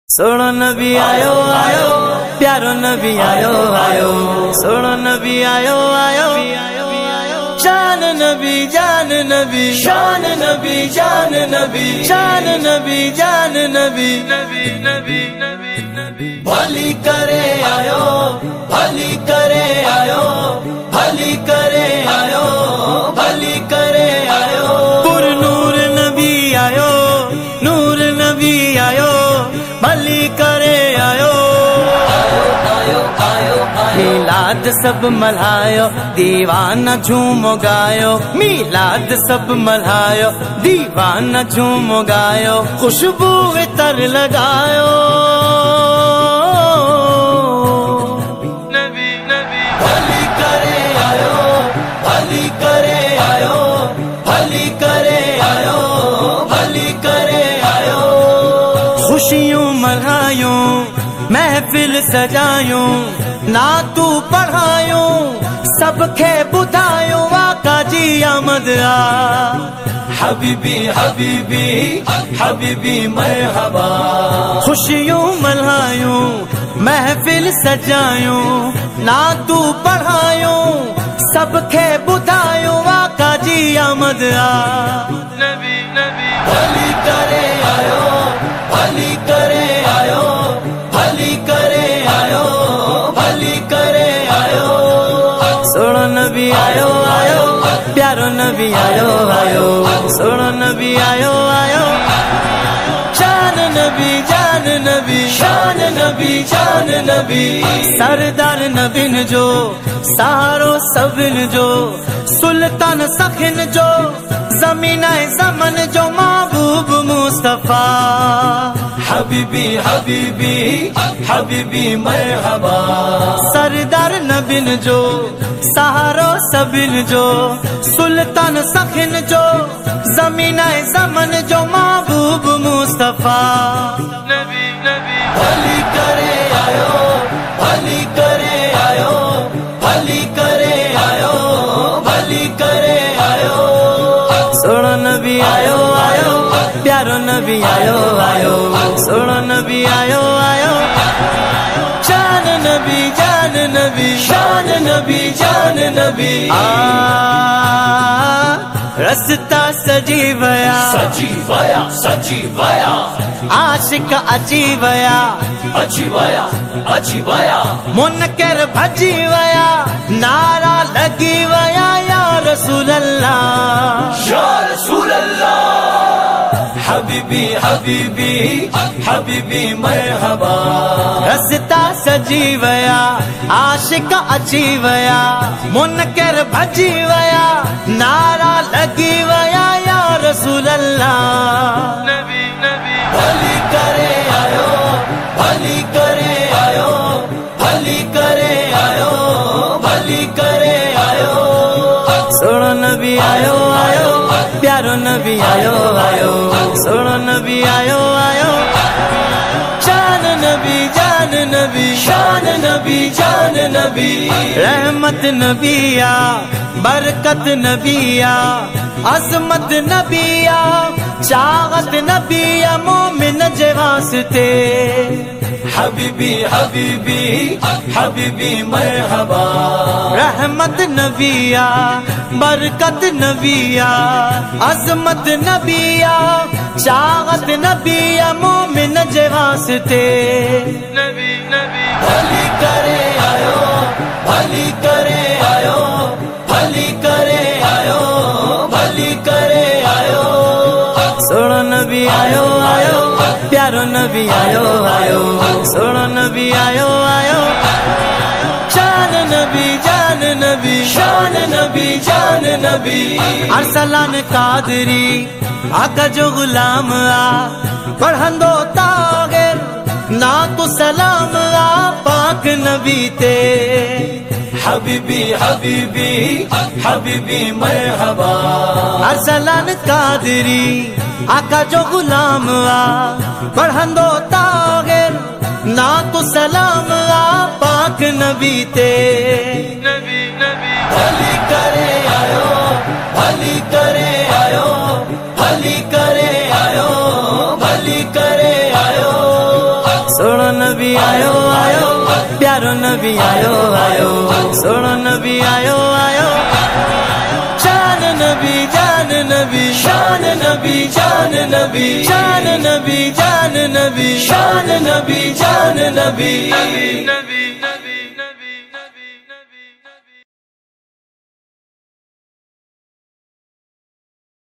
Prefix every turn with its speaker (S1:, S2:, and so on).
S1: सोनो नबी आयो आयो, प्यारो नबी आयो आयो, सोनो नबी आयो आयो, जान नबी जान नबी, शान नबी जान नबी, शान नबी जान नबी, नबी नबी नबी नबी। भली करे आयो, भली करे आयो, भली करे आयो, भली करे आयो। पुर नूर नबी आयो, नूर नबी आयो, भली करे आयो, आयो आयो आयो। मिलाद सब मल्हायो, दीवाना झूमो गायो, मिलाद सब मल्हायो, दीवाना झूमो गायो, खुशबू इतर लगायो। नबी नबी भली करे आयो, भली करे आयो, भली करे आयो, भली करे आयो। खुशियों मल्हायूं, महफिल सजायूं, ना तू पढ़ायूं, सबके बुधायूं, आका जी आमद आ। हबीबी हबीबी हबीबी मरहबा। खुशियों मल्हायूं, महफिल सजायूं, ना तू पढ़ायूं, सबके बुधायूं, आका जी आमद आ। नबी नबी भली करे आयो, भली करे आयो, भली करे आयो, भली करे आयो। सोनो नबी आयो आयो, प्यारो नबी आयो आयो, सोनो नबी आयो आयो, शान नबी जान नबी, शान नबी जान नबी। सरदार नबीन जो, सहारो सबिन जो, सुल्तान सखिन जो, ज़मीना ज़मन जो, महबूब मुस्तफा। हबीबी हबीबी हबीबी मरहबा। सरदार नबीन जो, सहारो सबिन जो, सुल्तान सखिन जो, ज़मीना ज़मन जो, महबूब मुस्तफा। नबी नबी भली करे आयो, भली करे आयो, भली करे आयो, भली करे आयो। सोनो नबी आयो आयो, प्यारो नबी आयो आयो, सोनो नबी आयो आयो, शान नबी जान नबी, शान नबी जान नबी। रस्ता सजी वया,
S2: सजी वया, सजी वया,
S1: आशिक अची वया,
S2: अची वया, अची वया।
S1: मुनकर भजी वया, नारा लगी वया, या रसूल अल्लाह,
S2: या रसूल अल्लाह। हबीबी हबीबी हबीबी मरहबा।
S1: रस्ता सजी वया, आशिक अची वया, मुनकर भजी वया, नारा लगी वया, या रसूल अल्लाह। नबी नबी
S2: भली करे आयो, भली करे आयो, भली करे आयो, भली करे आयो।
S1: सोनो नबी आयो आयो, प्यारो नबी आयो आयो, सोनो नबी आयो आयो, शान नबी जान नबी,
S2: शान नबी जान नबी।
S1: रहमत नबिया, बरकत नबिया, अजमत नबिया, चाहत नबिया, मोमिन जे वास्ते।
S2: हबीबी हबीबी हबीबी मरहबा।
S1: रहमत नबिया, बरकत नबिया, अजमत नबिया, चाहत नबिया, मोमिन जे वास्ते। नबी नबी
S2: भली करे आयो, भली करे आयो, भली करे आयो, भली करे आयो।
S1: सोनो नबी आयो आयो, प्यारो नबी आयो आयो, सोनो नबी आयो आयो, शान नबी जान नबी,
S2: शान नबी जान नबी।
S1: अरसलान कादरी आका जो गुलाम आ, पढ़ंदो तागिर ना तो सलाम आ, पाक नबी ते।
S2: हबीबी हबीबी हबीबी मरहबा।
S1: अरसलान कादरी आका जो गुलाम आ, पढ़ंदो तागिर ना तो सलाम आ, पाक नबी ते। नबी नबी
S2: भली करे आयो, भली करे आयो, भली करे आयो, भली करे आयो।
S1: नबी आयो आयो, प्यारो नबी आयो आयो, सोनो नबी आयो आयो। शान नबी जान नबी, शान नबी जान नबी, शान नबी जान नबी, शान नबी जान नबी।